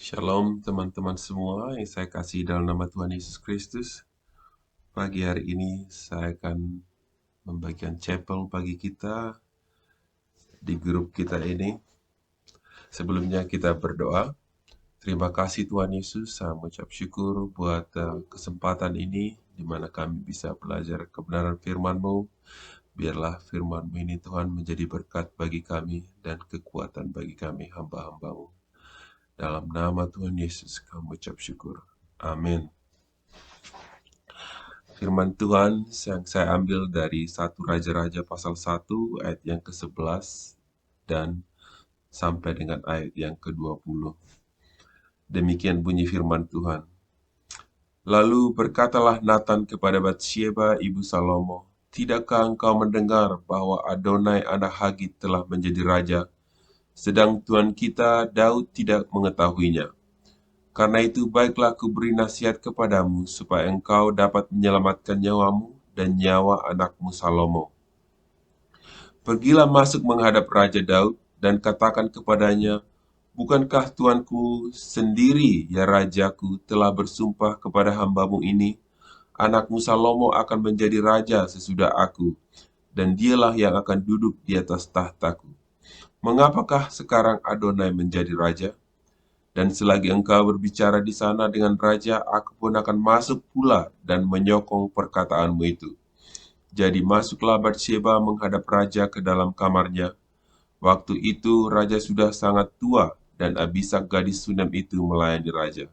Shalom teman-teman semua yang saya kasih dalam nama Tuhan Yesus Kristus. Pagi hari ini saya akan membagikan chapel bagi kita di grup kita ini. Sebelumnya kita berdoa. Terima kasih Tuhan Yesus, saya mengucap syukur buat kesempatan ini di mana kami bisa belajar kebenaran firman-Mu. Biarlah firman-Mu ini Tuhan menjadi berkat bagi kami dan kekuatan bagi kami hamba-hamba-Mu. Dalam nama Tuhan Yesus kami mengucap syukur. Amin. Firman Tuhan yang saya ambil dari 1 Raja-Raja pasal 1 ayat yang ke-11 dan sampai dengan ayat yang ke-20. Demikian bunyi firman Tuhan. Lalu berkatalah Nathan kepada Batsyeba ibu Salomo, "Tidakkah engkau mendengar bahwa Adonai anak Hagit telah menjadi raja, sedang tuan kita Daud tidak mengetahuinya? Karena itu baiklah kuberi nasihat kepadamu, supaya engkau dapat menyelamatkan nyawamu dan nyawa anakmu Salomo. Pergilah masuk menghadap Raja Daud, dan katakan kepadanya, Bukankah tuanku sendiri, ya rajaku, telah bersumpah kepada hambamu ini, anakmu Salomo akan menjadi raja sesudah aku, dan dialah yang akan duduk di atas tahtaku. Mengapakah sekarang Adonai menjadi raja? Dan selagi engkau berbicara di sana dengan raja, aku pun akan masuk pula dan menyokong perkataanmu itu. Jadi masuklah Batsyeba menghadap raja ke dalam kamarnya. Waktu itu raja sudah sangat tua, dan Abishag gadis Sunem itu melayani raja.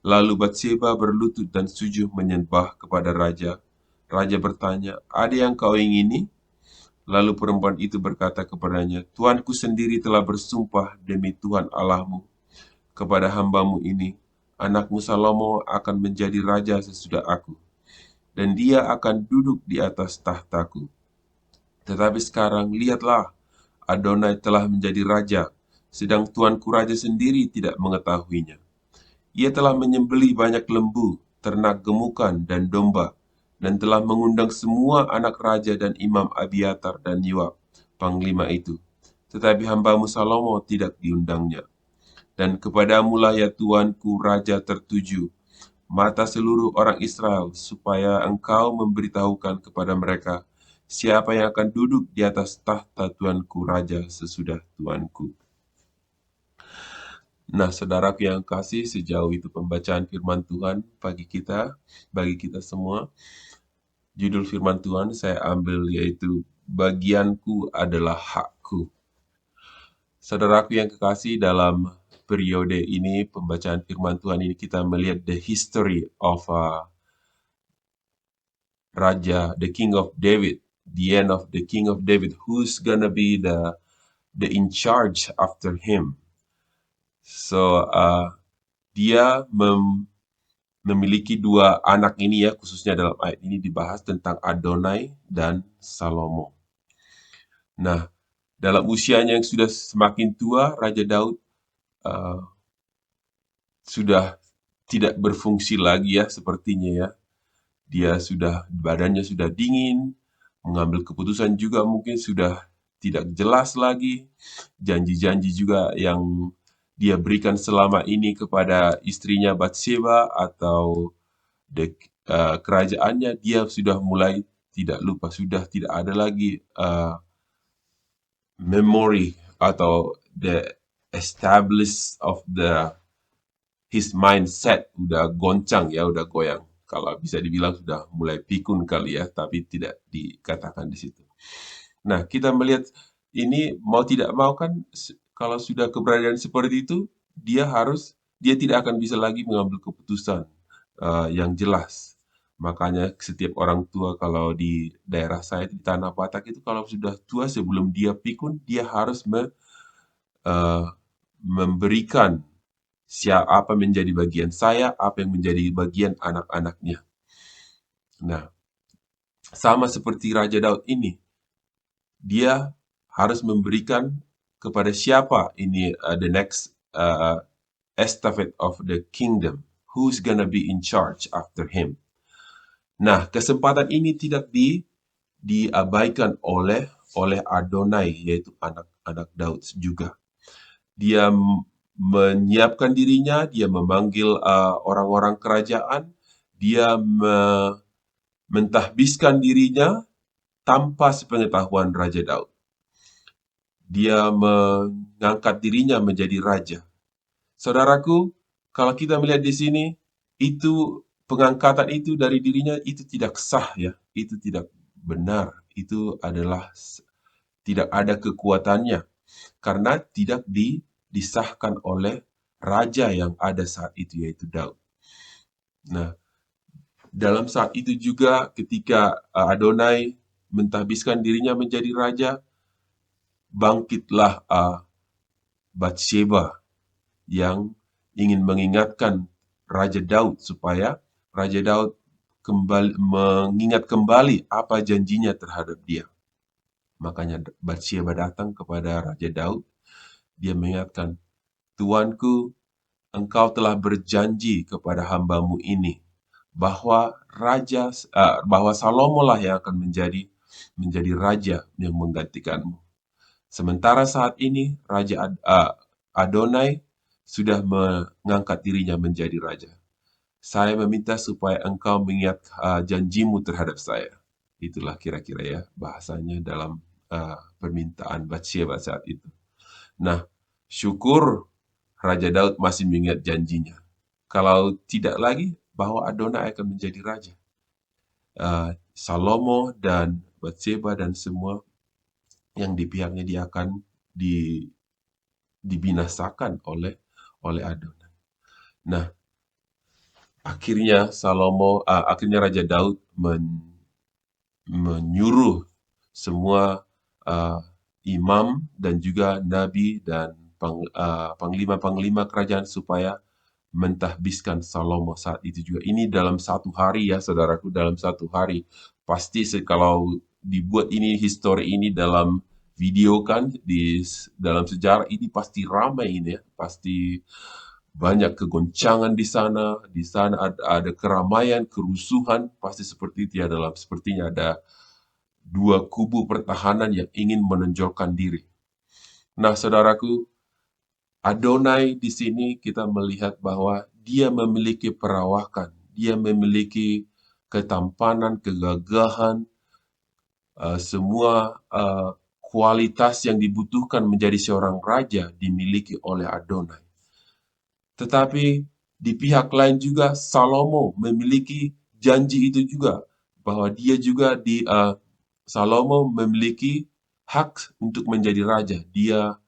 Lalu Batsyeba berlutut dan sujud menyembah kepada raja. Raja bertanya, "Ada yang kau ingini?" Lalu perempuan itu berkata kepadanya, "Tuanku sendiri telah bersumpah demi Tuhan Allahmu kepada hambamu ini, anakmu Salomo akan menjadi raja sesudah aku, dan dia akan duduk di atas tahtaku. Tetapi sekarang lihatlah, Adonai telah menjadi raja, sedang tuanku raja sendiri tidak mengetahuinya. Ia telah menyembelih banyak lembu, ternak gemukan, dan domba, dan telah mengundang semua anak raja dan imam Abiatar dan Yoab, panglima itu. Tetapi hambamu Salomo tidak diundangnya. Dan kepadamulah ya Tuanku Raja tertuju, mata seluruh orang Israel, supaya engkau memberitahukan kepada mereka, siapa yang akan duduk di atas tahta Tuanku Raja sesudah Tuanku." Nah, saudaraku yang kasih, sejauh itu pembacaan firman Tuhan bagi kita semua. Judul firman Tuhan saya ambil yaitu, "Bagianku adalah hakku." Saudaraku yang kekasih, dalam periode ini, pembacaan firman Tuhan ini kita melihat the history of Raja, the King of David, the end of the King of David, who's gonna be the in charge after him. So dia memiliki dua anak ini ya, khususnya dalam ayat ini dibahas tentang Adonai dan Salomo. Nah, dalam usianya yang sudah semakin tua, Raja Daud sudah tidak berfungsi lagi ya sepertinya ya. Dia badannya sudah dingin, mengambil keputusan juga mungkin sudah tidak jelas lagi. Janji-janji juga yang dia berikan selama ini kepada istrinya Batsyeba atau kerajaannya, dia sudah mulai tidak lupa, sudah tidak ada lagi memory atau the establish of his mindset udah goncang ya, udah goyang. Kalau bisa dibilang sudah mulai pikun kali ya, tapi tidak dikatakan di situ. Nah, kita melihat ini mau tidak mau kan, kalau sudah keberadaan seperti itu, dia tidak akan bisa lagi mengambil keputusan yang jelas. Makanya setiap orang tua kalau di daerah saya di Tanah Batak itu, kalau sudah tua sebelum dia pikun, dia harus memberikan apa menjadi bagian saya, apa yang menjadi bagian anak-anaknya. Nah, sama seperti Raja Daud ini, dia harus memberikan kepada siapa ini the next estafette of the kingdom, who's gonna be in charge after him. Nah, kesempatan ini tidak diabaikan oleh Adonai, yaitu anak-anak Daud juga. Dia menyiapkan dirinya, dia memanggil orang-orang kerajaan, dia mentahbiskan dirinya tanpa sepengetahuan Raja Daud. Dia mengangkat dirinya menjadi raja. Saudaraku, kalau kita melihat di sini, itu pengangkatan itu dari dirinya itu tidak sah ya, itu tidak benar, itu adalah tidak ada kekuatannya karena tidak disahkan oleh raja yang ada saat itu yaitu Daud. Nah, dalam saat itu juga ketika Adonai mentahbiskan dirinya menjadi raja, bangkitlah Batsheba yang ingin mengingatkan Raja Daud supaya Raja Daud mengingat kembali apa janjinya terhadap dia. Makanya Batsheba datang kepada Raja Daud, dia mengingatkan, Tuanku, engkau telah berjanji kepada hambamu ini bahwa bahwa Salomo lah yang akan menjadi raja yang menggantikanmu. Sementara saat ini Raja Adonai sudah mengangkat dirinya menjadi raja. Saya meminta supaya engkau mengingat janjimu terhadap saya. Itulah kira-kira ya bahasanya dalam permintaan Batsheba saat itu. Nah, syukur Raja Daud masih mengingat janjinya. Kalau tidak lagi, bahwa Adonai akan menjadi raja. Salomo dan Batsheba dan semua yang di pihaknya dia akan dibinasakan oleh Adonai. Nah, akhirnya akhirnya Raja Daud menyuruh semua imam dan juga nabi dan panglima-panglima kerajaan supaya mentahbiskan Salomo saat itu juga. Ini dalam satu hari ya, saudaraku, dalam satu hari. Pasti kalau dibuat ini histori ini dalam video kan dalam sejarah ini pasti ramai ini ya, pasti banyak kegoncangan di sana. Di sana ada keramaian, kerusuhan, pasti seperti itu ya, sepertinya ada dua kubu pertahanan yang ingin menonjolkan diri. Nah, saudaraku, Adonai di sini kita melihat bahwa dia memiliki perawakan, dia memiliki ketampanan, kegagahan, semua kualitas yang dibutuhkan menjadi seorang raja dimiliki oleh Adonai. Tetapi di pihak lain juga Salomo memiliki janji itu juga, bahwa dia juga Salomo memiliki hak untuk menjadi raja. Dia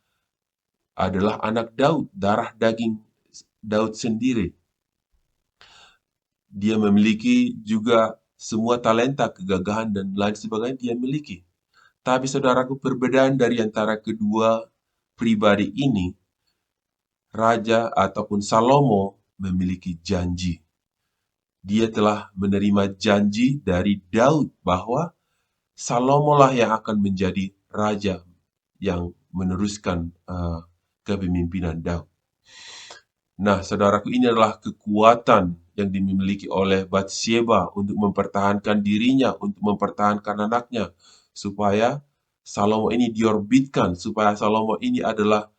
adalah anak Daud, darah daging Daud sendiri. Dia memiliki juga semua talenta, kegagahan, dan lain sebagainya dia miliki. Tapi saudaraku, perbedaan dari antara kedua pribadi ini, Raja ataupun Salomo memiliki janji. Dia telah menerima janji dari Daud bahwa Salomo lah yang akan menjadi raja yang meneruskan kepemimpinan Daud. Nah, saudaraku, ini adalah kekuatan yang dimiliki oleh Batsheba untuk mempertahankan dirinya, untuk mempertahankan anaknya, supaya Salomo ini diorbitkan, supaya Salomo ini adalah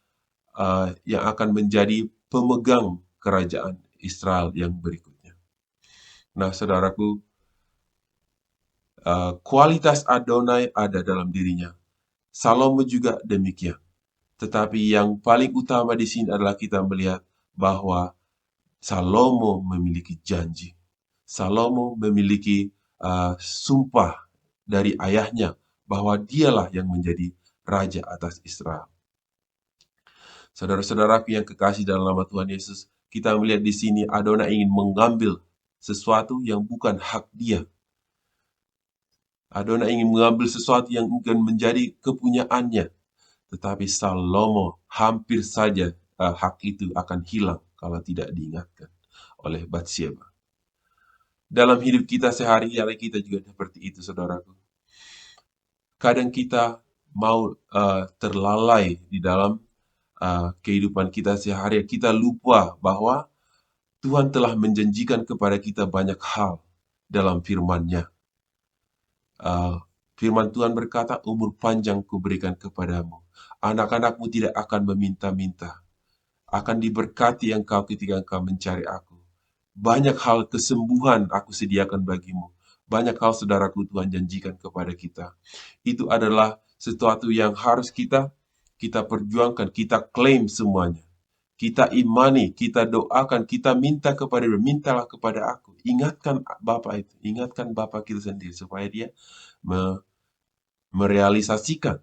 yang akan menjadi pemegang kerajaan Israel yang berikutnya. Nah, saudaraku, kualitas Adonai ada dalam dirinya. Salomo juga demikian. Tetapi yang paling utama di sini adalah kita melihat bahwa Salomo memiliki janji. Salomo memiliki sumpah dari ayahnya bahwa dialah yang menjadi raja atas Israel. Saudara-saudaraku yang kekasih dalam nama Tuhan Yesus, kita melihat di sini Adonai ingin mengambil sesuatu yang bukan hak dia. Adonai ingin mengambil sesuatu yang bukan menjadi kepunyaannya. Tetapi Salomo hampir saja hak itu akan hilang kalau tidak diingatkan oleh Batsheba. Dalam hidup kita sehari-hari kita juga seperti itu, saudaraku. Kadang kita mau terlalai di dalam kehidupan kita sehari-hari. Kita lupa bahwa Tuhan telah menjanjikan kepada kita banyak hal dalam firman-Nya. Firman Tuhan berkata, umur panjang kuberikan kepadamu. Anak-anakmu tidak akan meminta-minta. Akan diberkati engkau ketika engkau mencari aku. Banyak hal kesembuhan aku sediakan bagimu. Banyak hal saudaraku Tuhan janjikan kepada kita. Itu adalah sesuatu yang harus kita perjuangkan, kita klaim semuanya. Kita imani, kita doakan, kita minta kepada dia, mintalah kepada aku. Ingatkan Bapa itu, ingatkan Bapa kita sendiri supaya dia merealisasikan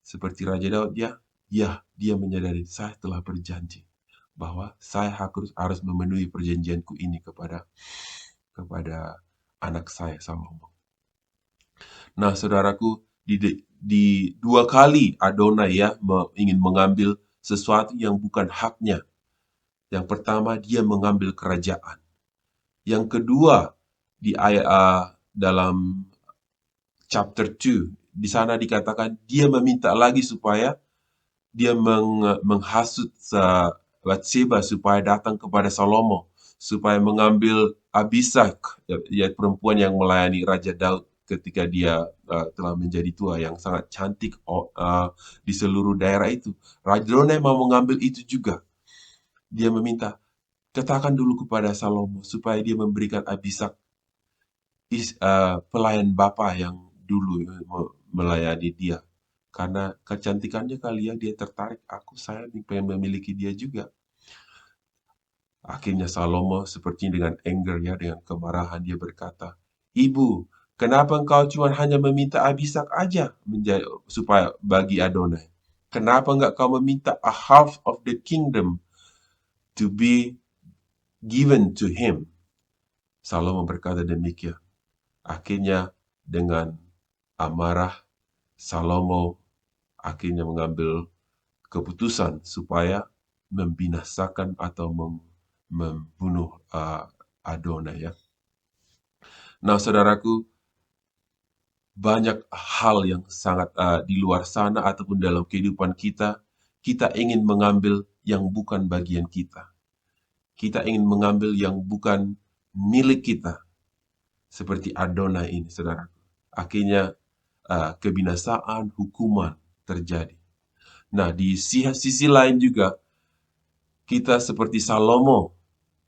seperti Raja Daud dia menyadari saya telah berjanji bahwa saya harus memenuhi perjanjianku ini kepada anak saya Salomo. Nah, saudaraku, di dua kali Adonai ingin mengambil sesuatu yang bukan haknya. Yang pertama, dia mengambil kerajaan. Yang kedua, di ayat dalam chapter 2, di sana dikatakan dia meminta lagi supaya dia menghasut Bathsheba supaya datang kepada Salomo, supaya mengambil Abisak, ya perempuan yang melayani Raja Daud ketika dia telah menjadi tua, yang sangat cantik di seluruh daerah itu. Raja Adonai mau mengambil itu juga. Dia meminta, katakan dulu kepada Salomo supaya dia memberikan Abisak, pelayan Bapa yang dulu melayani dia. Karena kecantikannya kali ya, dia tertarik, saya pengen memiliki dia juga. Akhirnya Salomo seperti dengan anger dengan kemarahan dia berkata, Ibu, kenapa engkau cuma hanya meminta Abisak aja supaya bagi Adonai? Kenapa enggak kau meminta a half of the kingdom to be given to him? Salomo berkata demikian. Akhirnya dengan amarah, Salomo akhirnya mengambil keputusan supaya membinasakan atau membunuh Adonai ya. Nah, saudaraku, banyak hal yang sangat di luar sana ataupun dalam kehidupan kita ingin mengambil yang bukan bagian kita. Kita ingin mengambil yang bukan milik kita. Seperti Adonai ini, saudaraku. Akhirnya kebinasaan, hukuman terjadi. Nah, di sisi lain juga, kita seperti Salomo,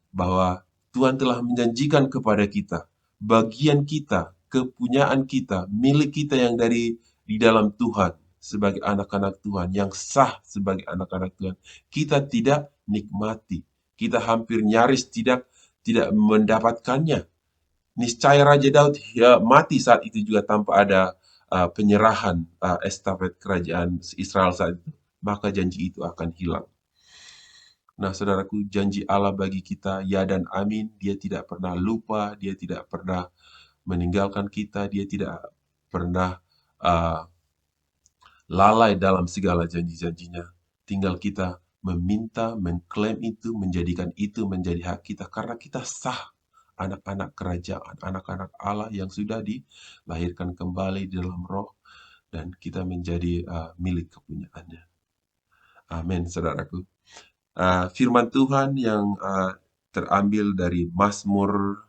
bahwa Tuhan telah menjanjikan kepada kita, bagian kita, kepunyaan kita, milik kita yang di dalam Tuhan, sebagai anak-anak Tuhan, yang sah sebagai anak-anak Tuhan, kita tidak nikmati. Kita hampir nyaris tidak mendapatkannya. Niscaya Raja Daud mati saat itu juga tanpa ada penyerahan estafet kerajaan Israel saat itu. Maka janji itu akan hilang. Nah, saudaraku, janji Allah bagi kita ya dan amin. Dia tidak pernah lupa, dia tidak pernah meninggalkan kita, dia tidak pernah lalai dalam segala janji-janjinya. Tinggal kita meminta, mengklaim itu, menjadikan itu menjadi hak kita, karena kita sah anak-anak kerajaan, anak-anak Allah yang sudah dilahirkan kembali di dalam roh, dan kita menjadi milik kepunyaannya. Amin, saudaraku. Firman Tuhan yang terambil dari Mazmur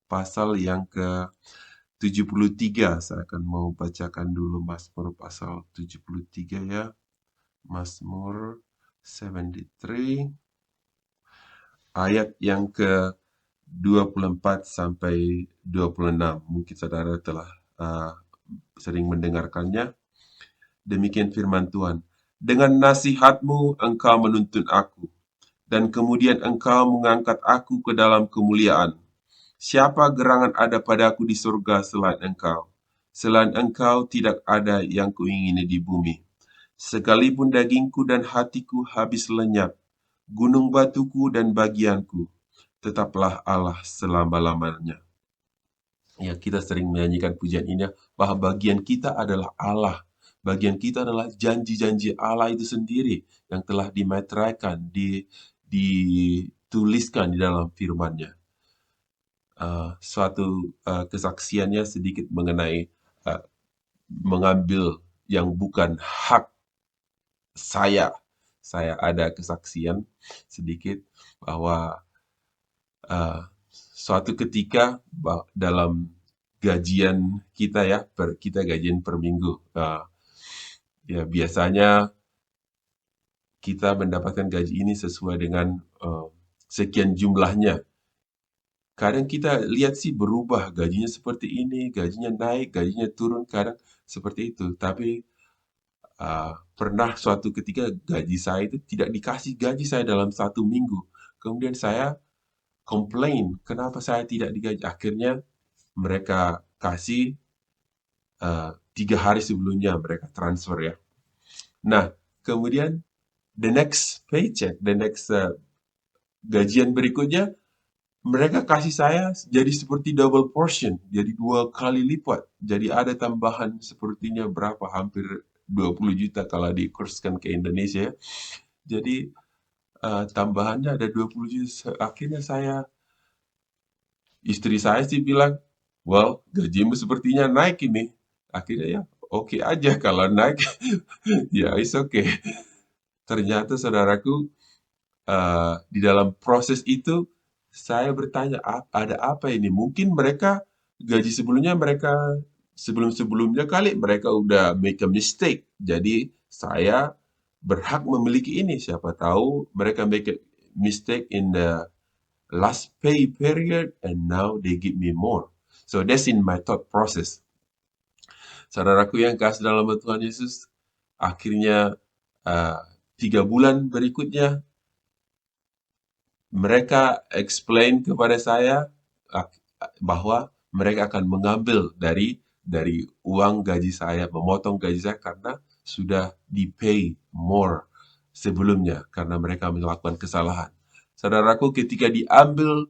pasal yang ke-73. Saya akan mau bacakan dulu Mazmur pasal 73 ya. Mazmur 73 ayat yang ke-24 sampai 26. Mungkin saudara telah sering mendengarkannya. Demikian firman Tuhan. Dengan nasihatmu engkau menuntun aku, dan kemudian engkau mengangkat aku ke dalam kemuliaan. Siapa gerangan ada padaku di surga selain engkau? Selain engkau tidak ada yang kuingini di bumi. Sekalipun dagingku dan hatiku habis lenyap, gunung batuku dan bagianku, tetaplah Allah selama-lamanya. Ya, kita sering menyanyikan pujian ini bahwa bagian kita adalah Allah. Bagian kita adalah janji-janji Allah itu sendiri yang telah dimeteraikan, dituliskan di dalam firman-Nya. Suatu kesaksiannya sedikit mengenai mengambil yang bukan hak saya. Saya ada kesaksian sedikit bahwa suatu ketika dalam gajian kita kita gajian per minggu. Ya biasanya kita mendapatkan gaji ini sesuai dengan sekian jumlahnya. Kadang kita lihat sih berubah, gajinya seperti ini, gajinya naik, gajinya turun, kadang seperti itu. Tapi pernah suatu ketika gaji saya itu tidak dikasih gaji saya dalam 1 minggu. Kemudian saya komplain, kenapa saya tidak digaji? Akhirnya mereka kasih 3 hari sebelumnya mereka transfer ya. Nah, kemudian the next paycheck, the next gajian berikutnya, mereka kasih saya jadi seperti double portion, jadi 2 kali lipat. Jadi ada tambahan sepertinya berapa, hampir 20 juta kalau dikurskan ke Indonesia. Jadi tambahannya ada 20 juta. Akhirnya istri saya sih bilang, well, gajimu sepertinya naik ini. Akhirnya ya, oke aja kalau naik, ya it's okay. Ternyata saudaraku, di dalam proses itu saya bertanya, ada apa ini? Mungkin mereka gaji sebelumnya sebelum-sebelumnya kali mereka udah make a mistake. Jadi saya berhak memiliki ini. Siapa tahu mereka make a mistake in the last pay period and now they give me more. So that's in my thought process. Saudaraku yang kasih dalam Tuhan Yesus, akhirnya 3 bulan berikutnya mereka explain kepada saya bahwa mereka akan mengambil dari uang gaji saya, memotong gaji saya karena sudah di-pay more sebelumnya karena mereka melakukan kesalahan. Saudaraku, ketika diambil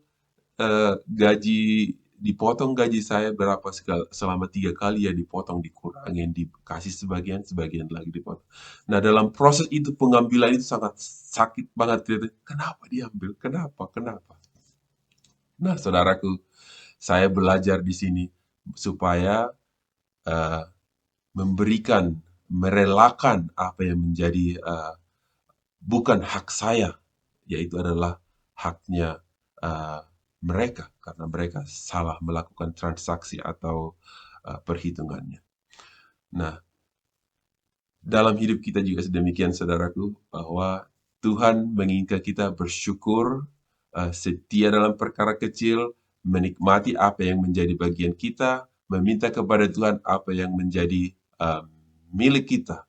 dipotong gaji saya berapa selama 3 kali ya dipotong, dikurangin, dikasih sebagian lagi dipotong. Nah, dalam proses itu pengambilan itu sangat sakit banget. Kenapa diambil? Kenapa? Nah, saudaraku, saya belajar di sini supaya merelakan apa yang menjadi bukan hak saya, yaitu adalah haknya mereka karena mereka salah melakukan transaksi atau perhitungannya. Nah, dalam hidup kita juga sedemikian, saudaraku, bahwa Tuhan menginginkan kita bersyukur, setia dalam perkara kecil, menikmati apa yang menjadi bagian kita, meminta kepada Tuhan apa yang menjadi milik kita.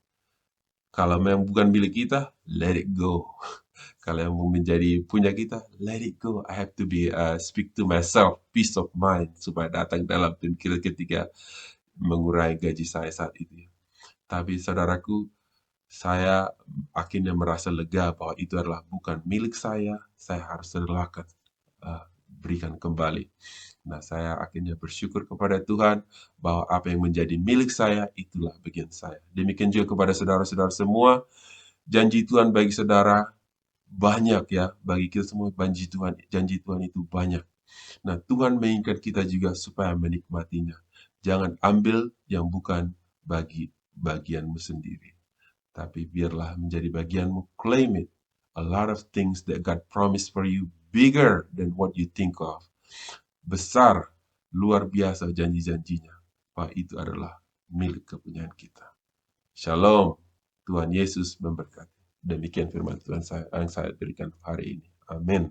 Kalau memang bukan milik kita, let it go. Kalau yang menjadi punya kita, let it go. I have to speak to myself, peace of mind, supaya datang dalam pikiran ketika mengurangi gaji saya saat itu. Tapi saudaraku, saya akhirnya merasa lega bahwa itu adalah bukan milik saya harus relakan, berikan kembali. Nah, saya akhirnya bersyukur kepada Tuhan bahwa apa yang menjadi milik saya, itulah bagian saya. Demikian juga kepada saudara-saudara semua, janji Tuhan bagi saudara banyak ya, bagi kita semua janji Tuhan itu banyak. Nah, Tuhan menginginkan kita juga supaya menikmatinya. Jangan ambil yang bukan bagi bagianmu sendiri. Tapi biarlah menjadi bagianmu, claim it. A lot of things that God promised for you, bigger than what you think of. Besar, luar biasa janji-janjinya. Bahwa itu adalah milik kepunyaan kita. Shalom. Tuhan Yesus memberkati. Demikian firman Tuhan yang saya berikan hari ini. Amin.